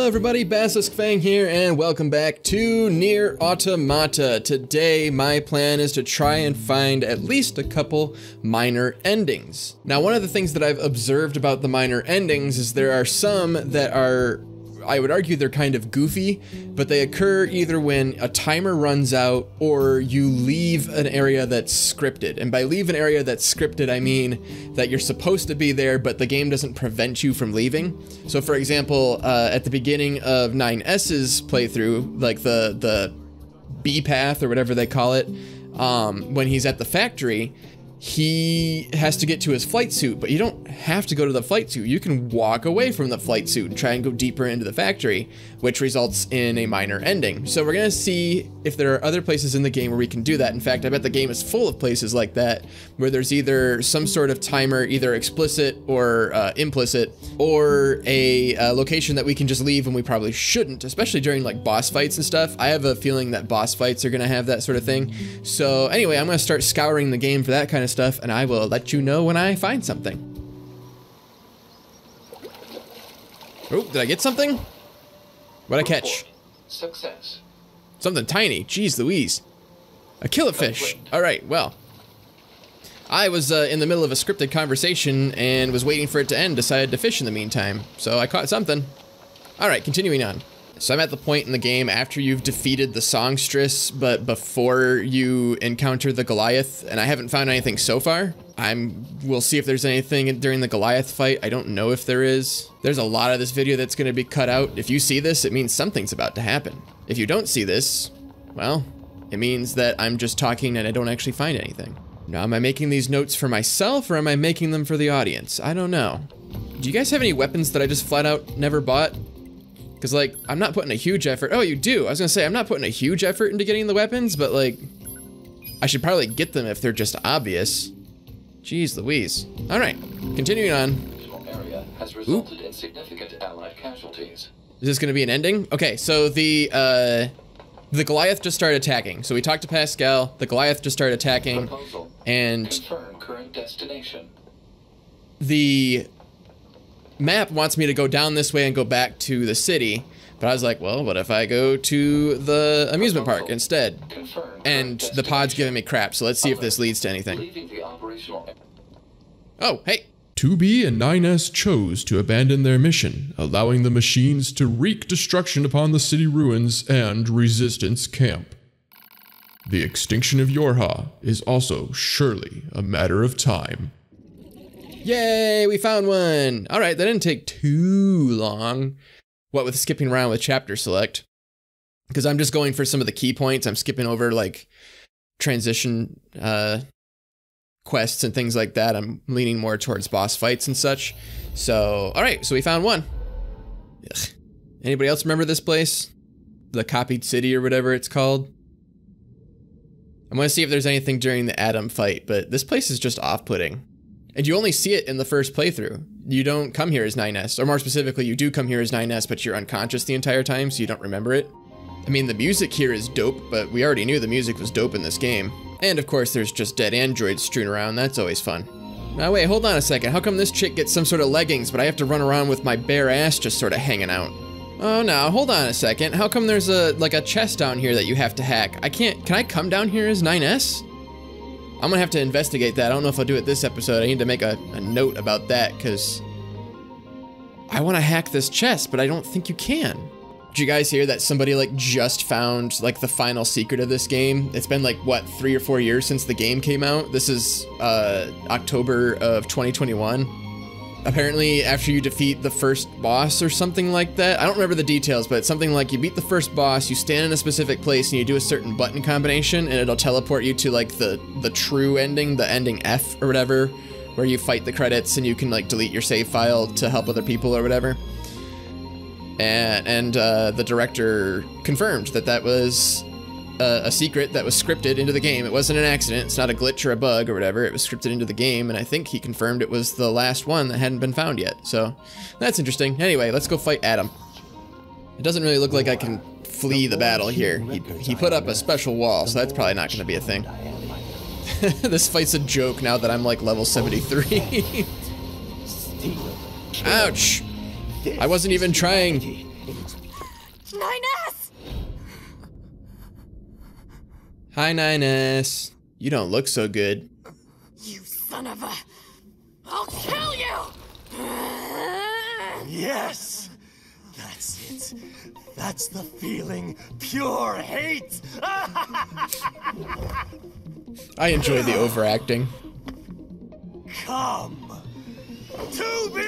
everybody, Basilisk Fang here, and welcome back to Nier Automata. Today, my plan is to try and find at least a couple minor endings. Now, one of the things that I've observed about the minor endings is there are some that are, I would argue they're kind of goofy, but they occur either when a timer runs out or you leave an area that's scripted. And by leave an area that's scripted, I mean that you're supposed to be there, but the game doesn't prevent you from leaving. So for example, at the beginning of 9S's playthrough, like the B path or whatever they call it, when he's at the factory, he has to get to his flight suit, but you don't have to go to the flight suit. You can walk away from the flight suit and try and go deeper into the factory, which results in a minor ending. So we're gonna see if there are other places in the game where we can do that. In fact, I bet the game is full of places like that, where there's either some sort of timer, either explicit or implicit, or a location that we can just leave when we probably shouldn't, especially during like boss fights and stuff. I have a feeling that boss fights are gonna have that sort of thing. So anyway, I'm gonna start scouring the game for that kind of stuff, and I will let you know when I find something. Oh, did I get something? What'd I catch? Success. Something tiny. Jeez Louise. A killifish. All right, well. I was in the middle of a scripted conversation and was waiting for it to end, decided to fish in the meantime. So I caught something. All right, continuing on. So I'm at the point in the game after you've defeated the songstress, but before you encounter the Goliath, and I haven't found anything so far. We'll see if there's anything during the Goliath fight. I don't know if there is. There's a lot of this video that's gonna be cut out. If you see this, it means something's about to happen. If you don't see this, well, it means that I'm just talking and I don't actually find anything. Now, am I making these notes for myself or am I making them for the audience? I don't know. Do you guys have any weapons that I just flat out never bought? Because, like, I'm not putting a huge effort. Oh, you do. I was gonna say, I'm not putting a huge effort into getting the weapons, but, like, I should probably get them if they're just obvious. Jeez Louise. All right, continuing on. The area has resulted in significant allied casualties. Is this gonna be an ending? Okay, so the Goliath just started attacking. So we talked to Pascal, the Goliath just started attacking, Proposal. and Confirm current destination. the map wants me to go down this way and go back to the city, but I was like, well, what if I go to the amusement park instead? Confirm And current the pod's giving me destination. crap, so let's see if this leads to anything. Leaving the operational. Oh, hey. 2B and 9S chose to abandon their mission, allowing the machines to wreak destruction upon the city ruins and resistance camp. The extinction of Yorha is also surely a matter of time. Yay, we found one. All right, that didn't take too long. What with skipping around with chapter select? Because I'm just going for some of the key points. I'm skipping over like transition quests and things like that. I'm leaning more towards boss fights and such. So, all right, so we found one. Ugh. Anybody else remember this place? The copied city or whatever it's called? I'm gonna see if there's anything during the Adam fight, but this place is just off-putting. And you only see it in the first playthrough. You don't come here as 9S, or more specifically, you do come here as 9S, but you're unconscious the entire time, so you don't remember it. I mean, the music here is dope, but we already knew the music was dope in this game. And of course, there's just dead androids strewn around, that's always fun. Now wait, hold on a second, how come this chick gets some sort of leggings, but I have to run around with my bare ass just sort of hanging out? Oh, now, hold on a second, how come there's like a chest down here that you have to hack? Can I come down here as 9S? I'm gonna have to investigate that. I don't know if I'll do it this episode. I need to make a note about that, because I want to hack this chest, but I don't think you can. Did you guys hear that somebody like just found like the final secret of this game? It's been like, what, 3 or 4 years since the game came out? This is October of 2021. Apparently, after you defeat the first boss or something like that, I don't remember the details, but it's something like you beat the first boss, you stand in a specific place, and you do a certain button combination, and it'll teleport you to like the true ending, the ending F or whatever, where you fight the credits and you can like delete your save file to help other people or whatever. And the director confirmed that that was a secret that was scripted into the game. It wasn't an accident, it's not a glitch or a bug or whatever, it was scripted into the game, and I think he confirmed it was the last one that hadn't been found yet, so that's interesting. Anyway, let's go fight Adam. It doesn't really look like I can flee the battle here. He put up a special wall, so that's probably not gonna be a thing. This fight's a joke now that I'm like level 73. Ouch! I wasn't even trying. 9S! Hi, 9S. You don't look so good. You son of a... I'll kill you! Yes! That's it. That's the feeling. Pure hate! I enjoy the overacting. Come to me!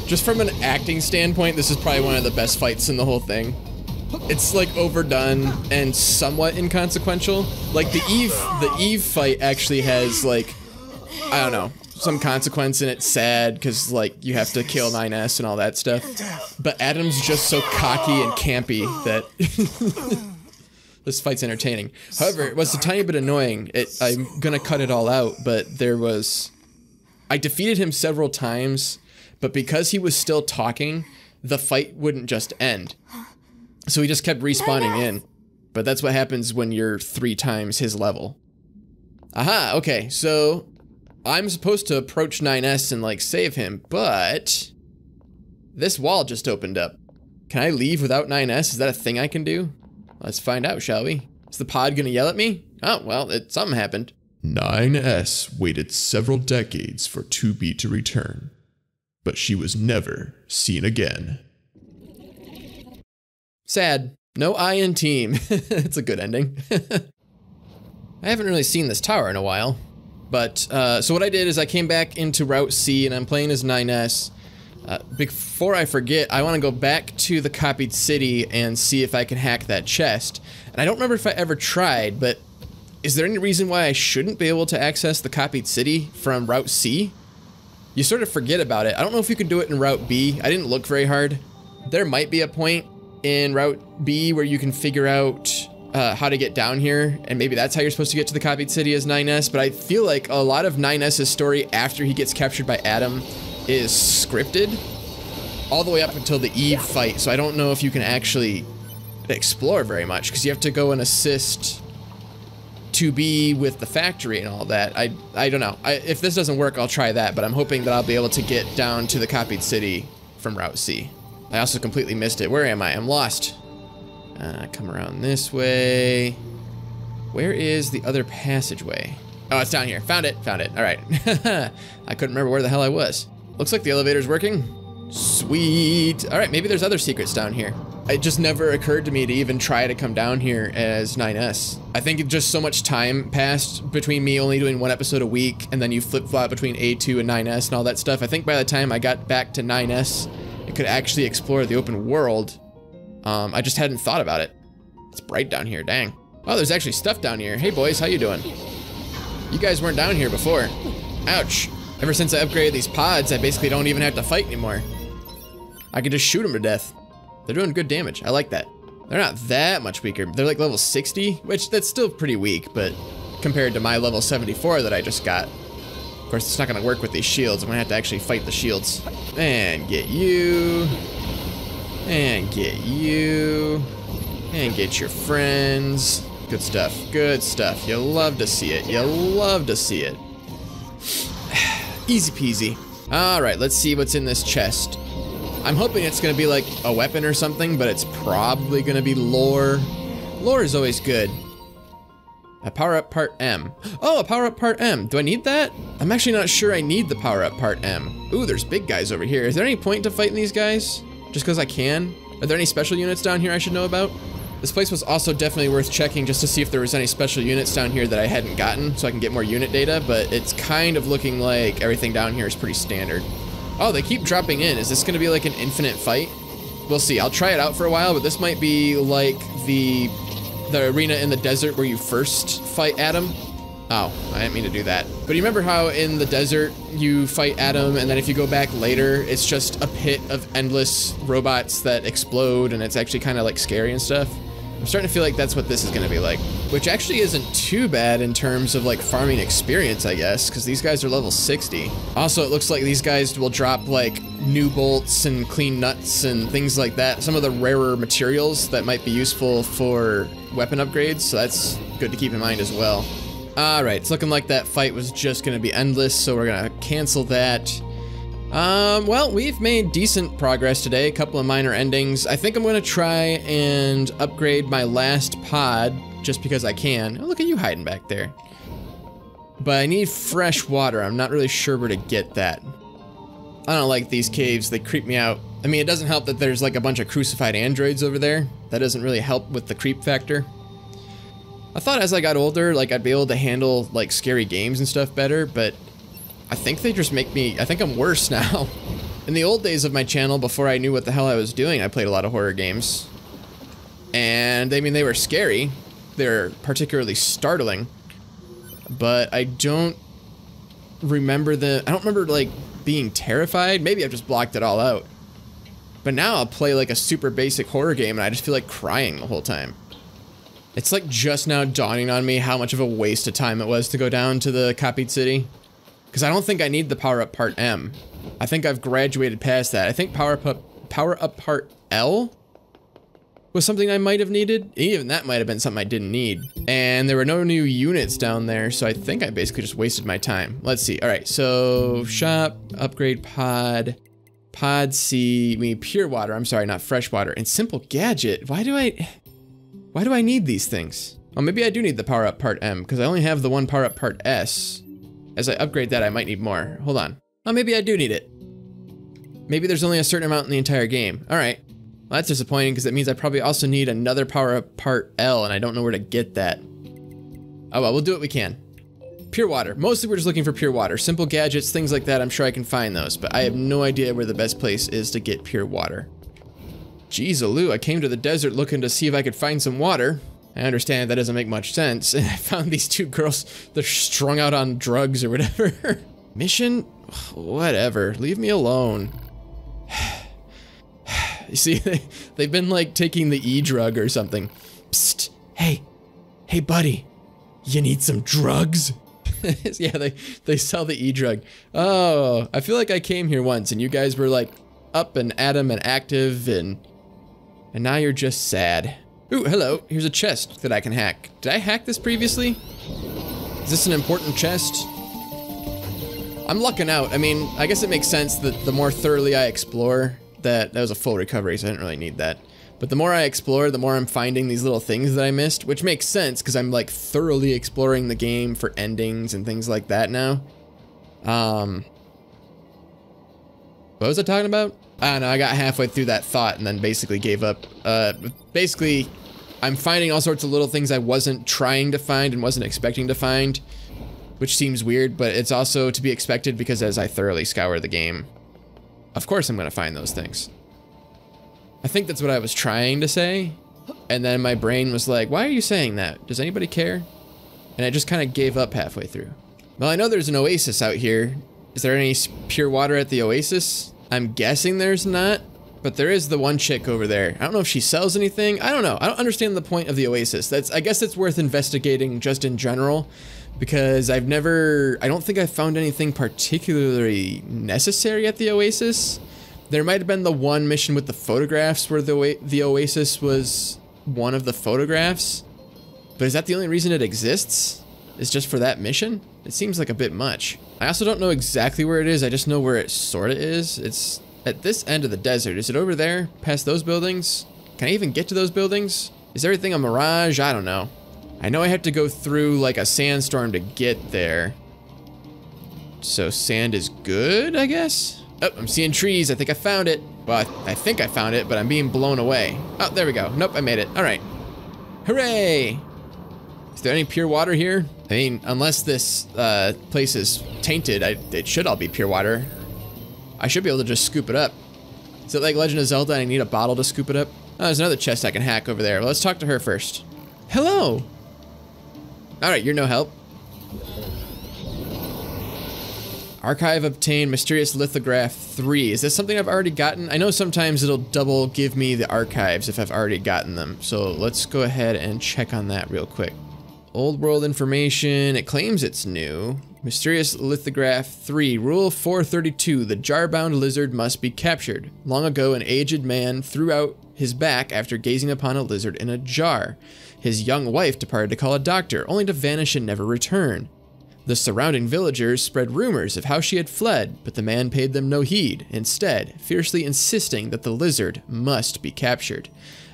Just from an acting standpoint, this is probably one of the best fights in the whole thing. It's like overdone and somewhat inconsequential. Like the Eve fight actually has like, I don't know, some consequence and it's sad because like you have to kill 9S and all that stuff. But Adam's just so cocky and campy that this fight's entertaining. However, it was a tiny bit annoying. I'm gonna cut it all out, but I defeated him several times, but because he was still talking, the fight wouldn't just end. So he just kept respawning in. But that's what happens when you're 3 times his level. Aha, okay, so I'm supposed to approach 9S and like save him, but this wall just opened up. Can I leave without 9S? Is that a thing I can do? Let's find out, shall we? Is the pod gonna yell at me? Oh, well, something happened. 9S waited several decades for 2B to return, but she was never seen again. Sad. No I in team. It's a good ending. I haven't really seen this tower in a while. But, so what I did is I came back into Route C and I'm playing as 9S. Before I forget, I want to go back to the copied city and see if I can hack that chest. And I don't remember if I ever tried, but is there any reason why I shouldn't be able to access the copied city from Route C? You sort of forget about it. I don't know if you can do it in Route B. I didn't look very hard. There might be a point in Route B where you can figure out how to get down here, and maybe that's how you're supposed to get to the copied city as 9S, but I feel like a lot of 9S's story after he gets captured by Adam is scripted all the way up until the Eve fight, so I don't know if you can actually explore very much, because you have to go and assist 2B with the factory and all that. I don't know. If this doesn't work, I'll try that, but I'm hoping that I'll be able to get down to the copied city from Route C. I also completely missed it. Where am I? I'm lost. Come around this way. Where is the other passageway? Oh, it's down here. Found it. Found it. All right. I couldn't remember where the hell I was. Looks like the elevator's working. Sweet. All right, maybe there's other secrets down here. It just never occurred to me to even try to come down here as 9S. I think just so much time passed between me only doing 1 episode a week, and then you flip-flop between A2 and 9S and all that stuff. I think by the time I got back to 9S, I could actually explore the open world. I just hadn't thought about it. It's bright down here, dang. Oh, there's actually stuff down here. Hey boys, how you doing? You guys weren't down here before. Ouch. Ever since I upgraded these pods, I basically don't even have to fight anymore. I can just shoot them to death. They're doing good damage. I like that. They're not that much weaker. They're like level 60, which that's still pretty weak, but compared to my level 74 that I just got. Of course, it's not gonna work with these shields. I'm gonna have to actually fight the shields. And get you. And get you. And get your friends. Good stuff. Good stuff. You love to see it. You love to see it. Easy peasy. Alright, let's see what's in this chest. I'm hoping it's gonna be like a weapon or something, but it's probably gonna be lore. Lore is always good. A power-up part M. Oh, a power-up part M. Do I need that? I'm actually not sure I need the power-up part M. Ooh, there's big guys over here. Is there any point to fighting these guys? Just because I can? Are there any special units down here I should know about? This place was also definitely worth checking just to see if there was any special units down here that I hadn't gotten so I can get more unit data, but it's kind of looking like everything down here is pretty standard. Oh, they keep dropping in. Is this gonna be like an infinite fight? We'll see. I'll try it out for a while, but this might be like the arena in the desert where you first fight Adam. Oh, I didn't mean to do that. But you remember how in the desert you fight Adam and then if you go back later, it's just a pit of endless robots that explode and it's actually kind of like scary and stuff? I'm starting to feel like that's what this is gonna be like. Which actually isn't too bad in terms of like farming experience, I guess, because these guys are level 60. Also, it looks like these guys will drop like new bolts and clean nuts and things like that. Some of the rarer materials that might be useful for weapon upgrades, so that's good to keep in mind as well. Alright, it's looking like that fight was just gonna be endless, so we're gonna cancel that. Well, we've made decent progress today, a couple of minor endings. I think I'm gonna try and upgrade my last pod just because I can. Oh, look at you hiding back there. But I need fresh water. I'm not really sure where to get that. I don't like these caves, they creep me out. I mean, it doesn't help that there's like a bunch of crucified androids over there. That doesn't really help with the creep factor. I thought as I got older, like I'd be able to handle like scary games and stuff better, but I think they just make me, I think I'm worse now. In the old days of my channel, before I knew what the hell I was doing, I played a lot of horror games. And I mean, they were scary. They're particularly startling. But I don't remember I don't remember like being terrified. Maybe I've just blocked it all out. But now I'll play like a super basic horror game and I just feel like crying the whole time. It's like just now dawning on me how much of a waste of time it was to go down to the copied city. Because I don't think I need the power up part M. I think I've graduated past that. I think power up part L was something I might have needed. Even that might have been something I didn't need. And there were no new units down there, so I think I basically just wasted my time. Let's see. All right, so shop, upgrade pod, pod C, we need pure water. I'm sorry, not fresh water. And simple gadget. Why do I need these things? Oh, maybe I do need the power up part M because I only have the one power up part S. As I upgrade that, I might need more. Hold on. Oh, maybe I do need it. Maybe there's only a certain amount in the entire game. All right. Well, that's disappointing because that means I probably also need another power up part L and I don't know where to get that. Oh well, we'll do what we can. Pure water. Mostly we're just looking for pure water. Simple gadgets, things like that, I'm sure I can find those, but I have no idea where the best place is to get pure water. Jeez, Aloo, I came to the desert looking to see if I could find some water. I understand that doesn't make much sense. I found these two girls, they're strung out on drugs or whatever. Mission? Whatever, leave me alone. You see, they've been like taking the E-drug or something. Psst, hey buddy, you need some drugs? Yeah, they sell the E-drug. Oh, I feel like I came here once and you guys were like up and at 'em and active and now you're just sad. Ooh, hello, here's a chest that I can hack. Did I hack this previously? Is this an important chest? I'm lucking out. I mean, I guess it makes sense that the more thoroughly I explore, that was a full recovery, so I didn't really need that. But the more I explore, the more I'm finding these little things that I missed, which makes sense because I'm like thoroughly exploring the game for endings and things like that now. What was I talking about? I don't know, I got halfway through that thought and then basically gave up. Basically, I'm finding all sorts of little things I wasn't trying to find and wasn't expecting to find, which seems weird, but it's also to be expected because as I thoroughly scour the game, of course I'm gonna find those things. I think that's what I was trying to say, and then my brain was like, why are you saying that? Does anybody care? And I just kind of gave up halfway through. Well, I know there's an oasis out here. Is there any pure water at the oasis? I'm guessing there's not, but there is the one chick over there. I don't know if she sells anything. I don't know. I don't understand the point of the oasis. I guess it's worth investigating just in general, because I don't think I've found anything particularly necessary at the oasis. There might have been the one mission with the photographs where the oasis was one of the photographs, but is that the only reason it exists? Is just for that mission? It seems like a bit much. I also don't know exactly where it is, I just know where it sorta is. It's at this end of the desert. Is it over there, past those buildings? Can I even get to those buildings? Is everything a mirage? I don't know. I know I have to go through like a sandstorm to get there. So sand is good, I guess? Oh, I'm seeing trees. I think I found it. Well, I think I found it, but I'm being blown away. Oh, there we go. Nope, I made it. All right. Hooray! Is there any pure water here? I mean, unless this place is tainted, it should all be pure water. I should be able to just scoop it up. Is it like Legend of Zelda and I need a bottle to scoop it up? Oh, there's another chest I can hack over there. Well, let's talk to her first. Hello! Alright, you're no help. Archive obtained mysterious lithograph 3. Is this something I've already gotten? I know sometimes it'll double give me the archives if I've already gotten them. So let's go ahead and check on that real quick. Old world information. It claims it's new. Mysterious lithograph 3. Rule 432. The jar-bound lizard must be captured. Long ago, an aged man threw out his back after gazing upon a lizard in a jar. His young wife departed to call a doctor, only to vanish and never return. The surrounding villagers spread rumors of how she had fled, but the man paid them no heed, instead fiercely insisting that the lizard must be captured.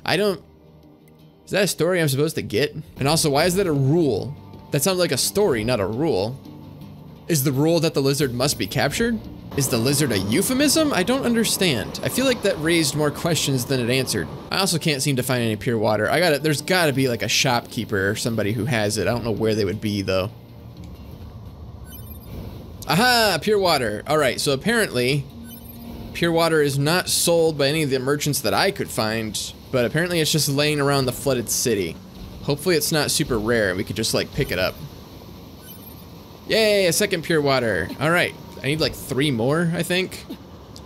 Is that a story I'm supposed to get? And also, why is that a rule? That sounds like a story, not a rule. Is the rule that the lizard must be captured? Is the lizard a euphemism? I don't understand. I feel like that raised more questions than it answered. I also can't seem to find any pure water. There's gotta be like a shopkeeper or somebody who has it. I don't know where they would be though. Aha, pure water. All right, so apparently pure water is not sold by any of the merchants that I could find, but apparently it's just laying around the flooded city. Hopefully it's not super rare and we could just like pick it up. Yay, a second pure water. All right, I need like 3 more, I think.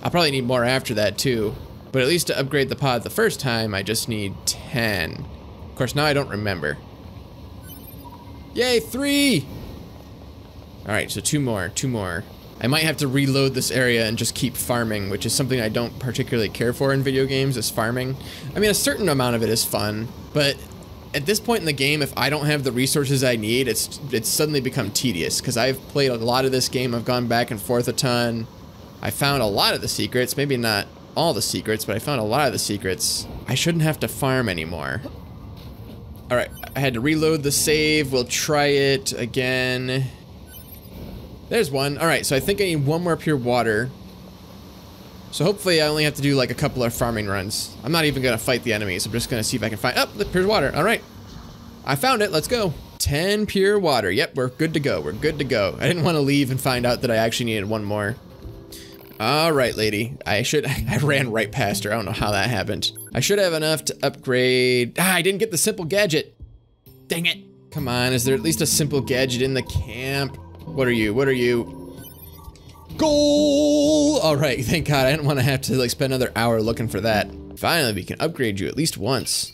I'll probably need more after that too, but at least to upgrade the pod the first time, I just need 10. Of course, now I don't remember. Yay, 3! All right, so 2 more. I might have to reload this area and just keep farming, which is something I don't particularly care for in video games, is farming. I mean, a certain amount of it is fun, but at this point in the game, if I don't have the resources I need, it's suddenly become tedious, because I've played a lot of this game, I've gone back and forth a ton. I found a lot of the secrets, maybe not all the secrets, but I found a lot of the secrets. I shouldn't have to farm anymore. All right, I had to reload the save, we'll try it again. There's one. All right, so I think I need 1 more pure water. So hopefully I only have to do like a couple of farming runs. I'm not even gonna fight the enemies. I'm just gonna see if I can find, the pure water. All right, I found it, let's go. 10 pure water, yep, we're good to go, we're good to go. I didn't wanna leave and find out that I actually needed 1 more. All right, lady, I ran right past her. I don't know how that happened. I should have enough to upgrade. I didn't get the simple gadget. Dang it. Come on, is there at least a simple gadget in the camp? What are you? What are you? Goal! All right, thank God. I didn't want to have to like spend another hour looking for that. Finally, we can upgrade you at least once.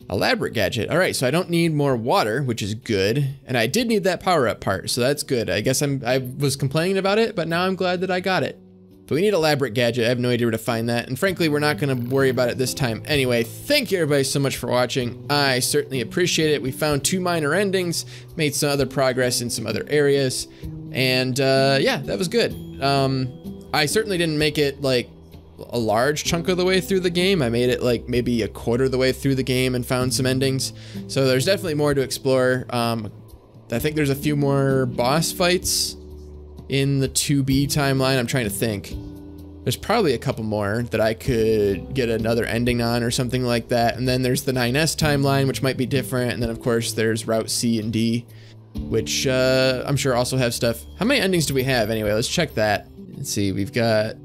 Elaborate gadget. All right, so I don't need more water, which is good. And I did need that power-up part, so that's good. I guess I was complaining about it, but now I'm glad that I got it. But we need elaborate gadget. I have no idea where to find that. And frankly, we're not going to worry about it this time anyway. Thank you everybody so much for watching. I certainly appreciate it. We found 2 minor endings, made some other progress in some other areas. And yeah, that was good. I certainly didn't make it like a large chunk of the way through the game. I made it like maybe a quarter of the way through the game and found some endings. So there's definitely more to explore. I think there's a few more boss fights in the 2B timeline. I'm trying to think. There's probably a couple more that I could get another ending on or something like that. And then there's the 9S timeline, which might be different. And then of course there's Route C and D, which I'm sure also have stuff. How many endings do we have anyway? Let's check that. Let's see, we've got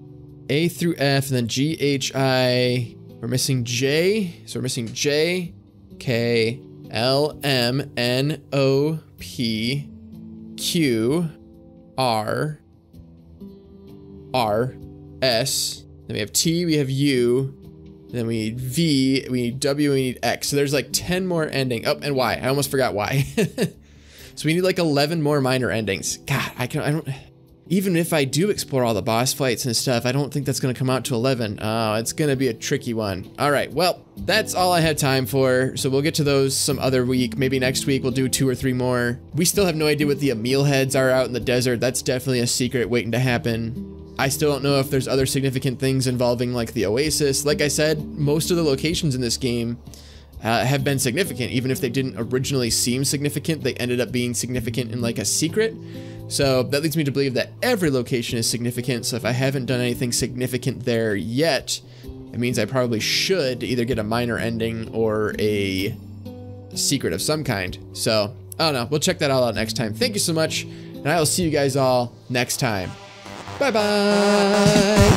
A through F and then G, H, I. We're missing J. So we're missing J, K, L, M, N, O, P, Q, R, S, then we have T, we have U, then we need V, we need W, we need X. So there's like 10 more ending. Oh, and Y. I almost forgot Y. So we need like 11 more minor endings. God, I don't, even if I do explore all the boss fights and stuff, I don't think that's gonna come out to 11. Oh, it's gonna be a tricky one. All right, well, that's all I had time for. So we'll get to those some other week. Maybe next week we'll do 2 or 3 more. We still have no idea what the Emil heads are out in the desert. That's definitely a secret waiting to happen. I still don't know if there's other significant things involving like the Oasis. Like I said, most of the locations in this game have been significant. Even if they didn't originally seem significant, they ended up being significant in like a secret. So that leads me to believe that every location is significant. So if I haven't done anything significant there yet, it means I probably should either get a minor ending or a secret of some kind. So I don't know. We'll check that all out next time. Thank you so much. And I will see you guys all next time. Bye-bye.